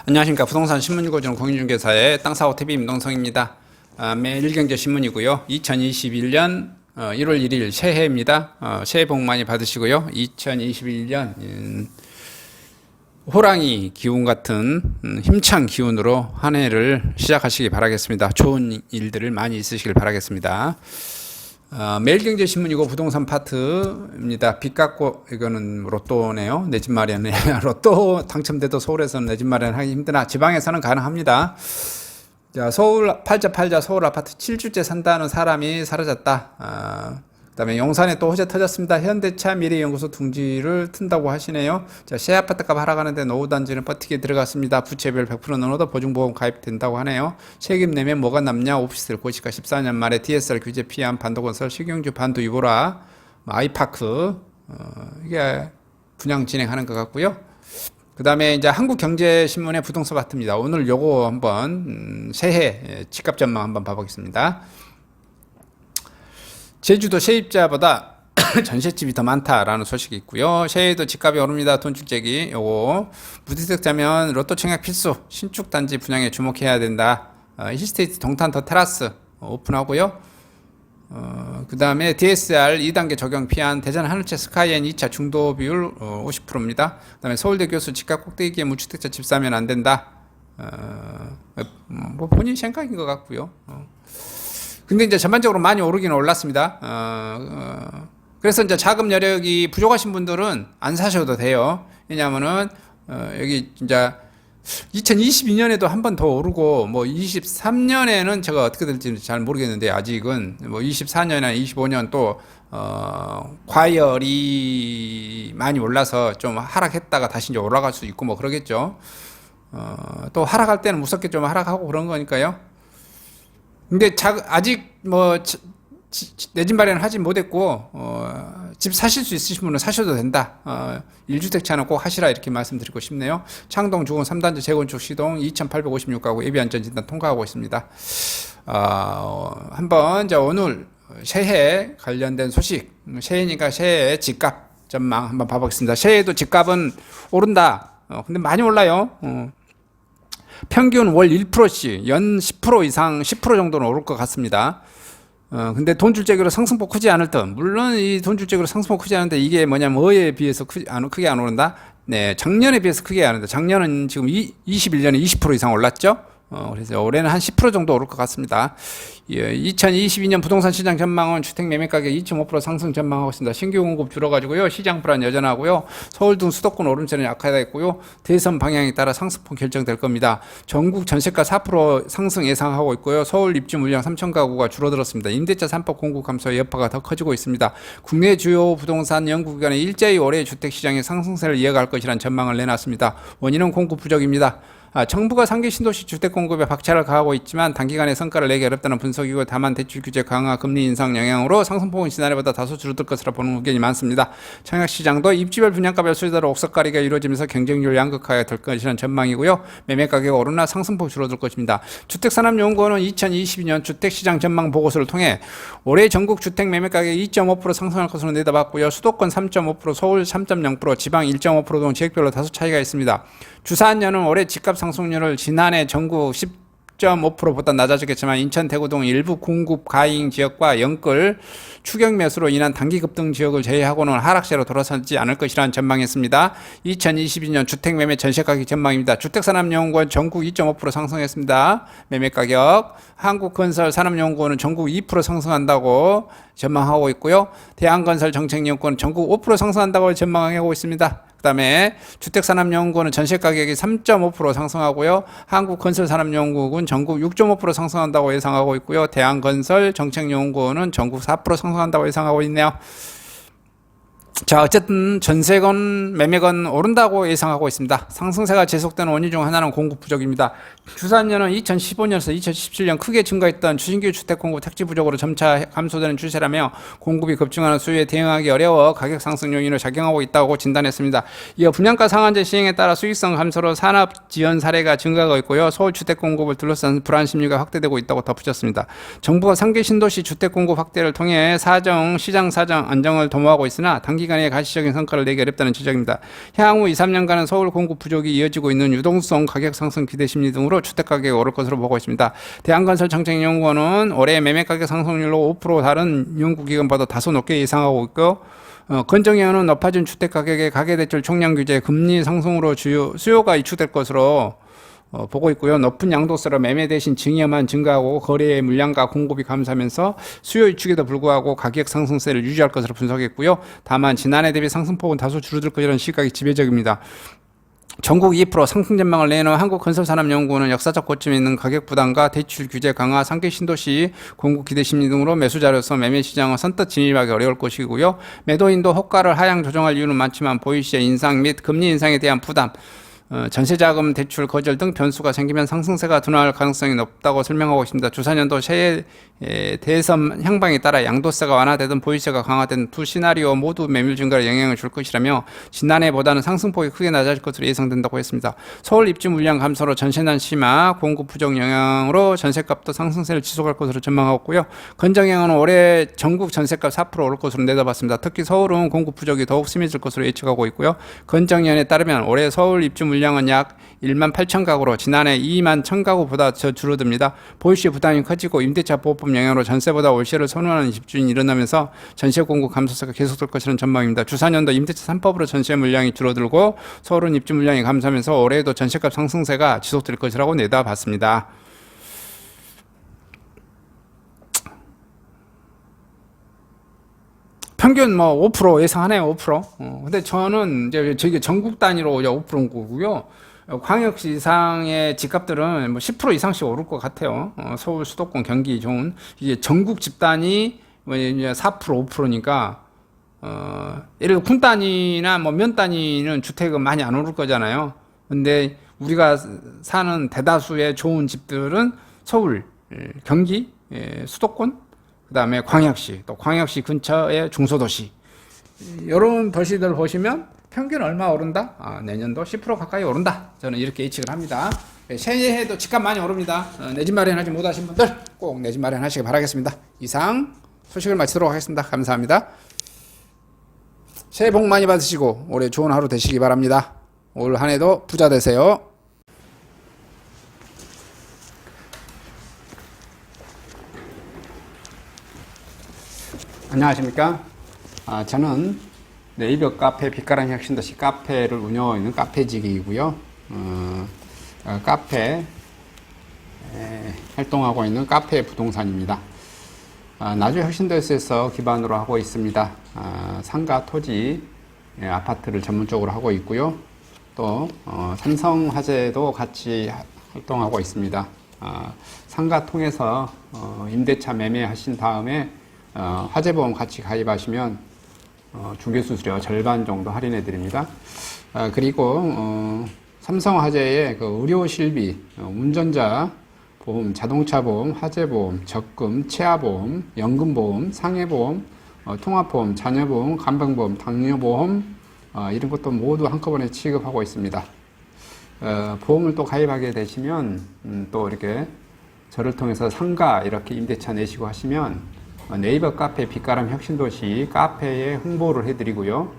안녕하십니까. 부동산 신문 읽어주는 공인중개사의 땅사고 TV 임동성입니다. 매일 일경제신문이고요. 2021년 1월 1일 새해입니다. 새해 복 많이 받으시고요. 2021년 호랑이 기운 같은 힘찬 기운으로 한 해를 시작하시기 바라겠습니다. 좋은 일들을 많이 있으시길 바라겠습니다. 매일경제신문이고 부동산 파트입니다. 빚 갚고 이거는 로또네요. 내 집 마련에 로또 당첨돼도 서울에서는 내 집 마련하기 힘드나 지방에서는 가능합니다. 자, 서울 팔자 서울 아파트 7주째 산다는 사람이 사라졌다. 그다음에 용산에 또 호재 터졌습니다. 현대차 미래연구소 둥지를 튼다고 하시네요. 자, 새 아파트값 하락하는데 노후단지는 버티게 들어갔습니다. 부채별 100% 넣어도 보증보험 가입된다고 하네요. 세금 내면 뭐가 남냐? 오피스텔 고시가 14년 말에 DSR 규제 피한 반도건설, 식용주 반도 유보라, 아이파크 이게 분양 진행하는 것 같고요. 그 다음에 이제 한국경제신문의 부동산 파트입니다. 오늘 요거 한번 새해 집값 전망 한번 봐보겠습니다. 제주도 세입자보다 전셋집이 더 많다라는 소식이 있고요. 새해에도 집값이 오릅니다. 돈출제기 요거 무주택자면 로또 청약 필수, 신축 단지 분양에 주목해야 된다. 힐스테이트 동탄 더 테라스 오픈하고요. 그 다음에 DSR 2단계 적용 피한 대전 하늘채 스카이엔 2차 중도 비율 50%입니다. 그 다음에 서울대 교수 집값 꼭대기에 무주택자 집 사면 안 된다. 뭐 본인 생각인 것 같고요. 근데 이제 전반적으로 많이 오르기는 올랐습니다. 그래서 이제 자금 여력이 부족하신 분들은 안 사셔도 돼요. 왜냐하면은 여기 이제 2022년에도 한 번 더 오르고 뭐 23년에는 제가 어떻게 될지 잘 모르겠는데 아직은 뭐 24년이나 25년 또 과열이 많이 올라서 좀 하락했다가 다시 이제 올라갈 수 있고 뭐 그러겠죠. 또 하락할 때는 무섭게 좀 하락하고 그런 거니까요. 근데 아직 뭐 내 집 마련 하지 못했고 집 사실 수 있으신 분은 사셔도 된다. 1주택차는 꼭 하시라 이렇게 말씀드리고 싶네요. 창동 주공 3단지 재건축 시동 2856가구 예비안전진단 통과하고 있습니다. 한번 이제 오늘 새해 관련된 소식, 새해니까 새해 집값 전망 한번 봐보겠습니다. 새해에도 집값은 오른다. 근데 많이 올라요. 평균 월 1%씩 연 10% 이상 10% 정도는 오를 것 같습니다. 근데 돈줄제기로 상승폭 크지 않을 듯. 물론 이 돈줄제기로 상승폭 크지 않은데 이게 뭐냐면 뭐에 비해서 크게 안 오른다? 네, 작년에 비해서 크게 안 오른다. 작년은 지금 21년에 20% 이상 올랐죠? 그래서 올해는 한 10% 정도 오를 것 같습니다. 2022년 부동산 시장 전망은 주택 매매 가격 2.5% 상승 전망하고 있습니다. 신규 공급 줄어가지고요. 시장 불안 여전하고요. 서울 등 수도권 오름세는 약화되고 대선 방향에 따라 상승폭 결정될 겁니다. 전국 전세가 4% 상승 예상하고 있고요. 서울 입주 물량 3천 가구가 줄어들었습니다. 임대차 3법 공급 감소의 여파가 더 커지고 있습니다. 국내 주요 부동산 연구기관은 일제히 올해 주택 시장의 상승세를 이어갈 것이라는 전망을 내놨습니다. 원인은 공급 부족입니다. 정부가 상계 신도시 주택 공급에 박차를 가하고 있지만 단기간에 성과를 내기 어렵다는 분석이고 다만 대출 규제 강화, 금리 인상 영향으로 상승폭은 지난해보다 다소 줄어들 것으로 보는 의견이 많습니다. 청약시장도 입지별 분양가별 수요대로 옥석가리가 이루어지면서 경쟁률 양극화가 될 것이라는 전망이고요. 매매가격 오르나 상승폭 줄어들 것입니다. 주택산업연구원은 2022년 주택시장 전망 보고서를 통해 올해 전국 주택 매매가격이 2.5% 상승할 것으로 내다봤고요. 수도권 3.5%, 서울 3.0%, 지방 1.5% 등 지역별로 다소 차이가 있습니다. 주사한연은 올해 집값 상승률을 지난해 전국 10.5%보다 낮아지겠지만 인천, 대구 등 일부 공급 가잉 지역과 연끌 추경 매수로 인한 단기 급등 지역을 제외하고는 하락세로 돌아서지 않을 것이라는 전망했습니다. 2022년 주택매매 전세가격 전망입니다. 주택산업연구원 전국 2.5% 상승했습니다. 매매가격. 한국건설 산업연구원은 전국 2% 상승한다고 전망하고 있고요. 대한건설 정책연구원은 전국 5% 상승한다고 전망하고 있습니다. 그 다음에 주택산업연구원은 전세가격이 3.5% 상승하고요. 한국건설산업연구원은 전국 6.5% 상승한다고 예상하고 있고요. 대한건설 정책연구원은 전국 4% 상승한다고 예상하고 있네요. 자, 어쨌든 전세건 매매건 오른다고 예상하고 있습니다. 상승세가 지속되는 원인 중 하나는 공급 부족입니다. 주산년은 2015년에서 2017년 크게 증가했던 주신규 주택 공급 택지 부족으로 점차 감소되는 추세라며 공급이 급증하는 수요에 대응하기 어려워 가격 상승 요인으로 작용하고 있다고 진단했습니다. 이어 분양가 상한제 시행에 따라 수익성 감소로 산업 지연 사례가 증가하고 있고요. 서울 주택 공급을 둘러싼 불안 심리가 확대되고 있다고 덧붙였습니다. 정부가 상계 신도시 주택 공급 확대를 통해 시장 사정 안정을 도모하고 있으나 단기 단기간에 가시적인 성과를 내기 어렵다는 지적입니다. 향후 2, 3년간은 서울 공급 부족이 이어지고 있는 유동성 가격 상승 기대 심리 등으로 주택가격이 오를 것으로 보고 있습니다. 대한건설정책연구원은 올해 매매가격 상승률로 5% 다른 연구기관보다 다소 높게 예상하고 있고, 건정위원은 높아진 주택가격의 가계대출 총량 규제, 금리 상승으로 수요가 이축될 것으로 보고 있고요. 높은 양도세로 매매 대신 증여만 증가하고 거래의 물량과 공급이 감소하면서 수요 위축에도 불구하고 가격 상승세를 유지할 것으로 분석했고요. 다만 지난해 대비 상승폭은 다소 줄어들 것이라는 시각이 지배적입니다. 전국 2% 상승 전망을 내놓은 한국건설산업연구원은 역사적 고점에 있는 가격 부담과 대출 규제 강화, 상계 신도시 공급 기대 심리 등으로 매수자로서 매매 시장을 선뜻 진입하기 어려울 것이고요. 매도인도 호가를 하향 조정할 이유는 많지만 보유시의 인상 및 금리 인상에 대한 부담, 전세자금 대출 거절 등 변수가 생기면 상승세가 둔화할 가능성이 높다고 설명하고 있습니다. 주사년도 새해 대선 향방에 따라 양도세가 완화되든 보유세가 강화된 두 시나리오 모두 매물 증가에 영향을 줄 것이라며 지난해보다는 상승폭이 크게 낮아질 것으로 예상된다고 했습니다. 서울 입주 물량 감소로 전세난 심화, 공급 부족 영향으로 전세값도 상승세를 지속할 것으로 전망하고 있고요. 건정영은 올해 전국 전세값 4% 오를 것으로 내다봤습니다. 특히 서울은 공급 부족이 더욱 심해질 것으로 예측하고 있고요. 건정연에 따르면 올해 서울 입주 물량은 약 1만 8천 가구로 지난해 2만 1천 가구보다 더 줄어듭니다. 보유시 부담이 커지고 임대차 보호법 영향으로 전세보다 월세를 선호하는 집주인이 일어나면서 전세 공급 감소세가 계속될 것이라는 전망입니다. 주사년도 임대차 3법으로 전세 물량이 줄어들고 서울은 입주 물량이 감소하면서 올해에도 전세값 상승세가 지속될 것이라고 내다봤습니다. 평균 5% 예상하네요. 5%. 근데 저는 이제 저게 전국 단위로 5%인 거고요. 광역시 이상의 집값들은 10% 이상씩 오를 것 같아요. 서울, 수도권, 경기 좋은 이게 전국 집단이 4%, 5%니까 예를 들어 군 단위나 면 단위는 주택은 많이 안 오를 거잖아요. 근데 우리가 사는 대다수의 좋은 집들은 서울, 경기, 수도권, 그 다음에 광역시, 또 광역시 근처의 중소도시, 이런 도시들 보시면 평균 얼마 오른다? 내년도 10% 가까이 오른다. 저는 이렇게 예측을 합니다. 새해에도 집값 많이 오릅니다. 내 집 마련하지 못하신 분들 꼭 내 집 마련하시기 바라겠습니다. 이상 소식을 마치도록 하겠습니다. 감사합니다. 새해 복 많이 받으시고 올해 좋은 하루 되시기 바랍니다. 올 한 해도 부자 되세요. 안녕하십니까. 저는 네이버 카페 빛가람 혁신도시 카페를 운영하고 있는 카페직이고요. 카페 활동하고 있는 카페 부동산입니다. 나주 혁신도시에서 기반으로 하고 있습니다. 상가 토지 아파트를 전문적으로 하고 있고요. 또 삼성화재도 같이 활동하고 있습니다. 상가 통해서 임대차 매매하신 다음에 화재보험 같이 가입하시면 중개수수료 절반 정도 할인해 드립니다. 그리고 삼성화재의 그 의료실비, 운전자 보험, 자동차 보험, 화재보험, 적금, 치아보험, 연금보험, 상해보험, 통합보험, 자녀보험, 간병보험, 당뇨보험 이런 것도 모두 한꺼번에 취급하고 있습니다. 보험을 또 가입하게 되시면 또 이렇게 저를 통해서 상가 이렇게 임대차 내시고 하시면 네이버 카페 빛가람 혁신도시 카페에 홍보를 해드리고요.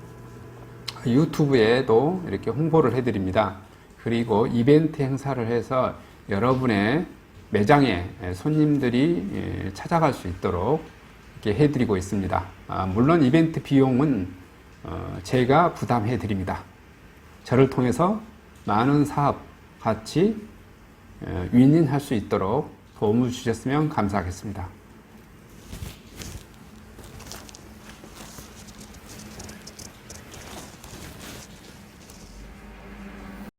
유튜브에도 이렇게 홍보를 해드립니다. 그리고 이벤트 행사를 해서 여러분의 매장에 손님들이 찾아갈 수 있도록 이렇게 해드리고 있습니다. 물론 이벤트 비용은 제가 부담해 드립니다. 저를 통해서 많은 사업 같이 윈윈할 수 있도록 도움을 주셨으면 감사하겠습니다.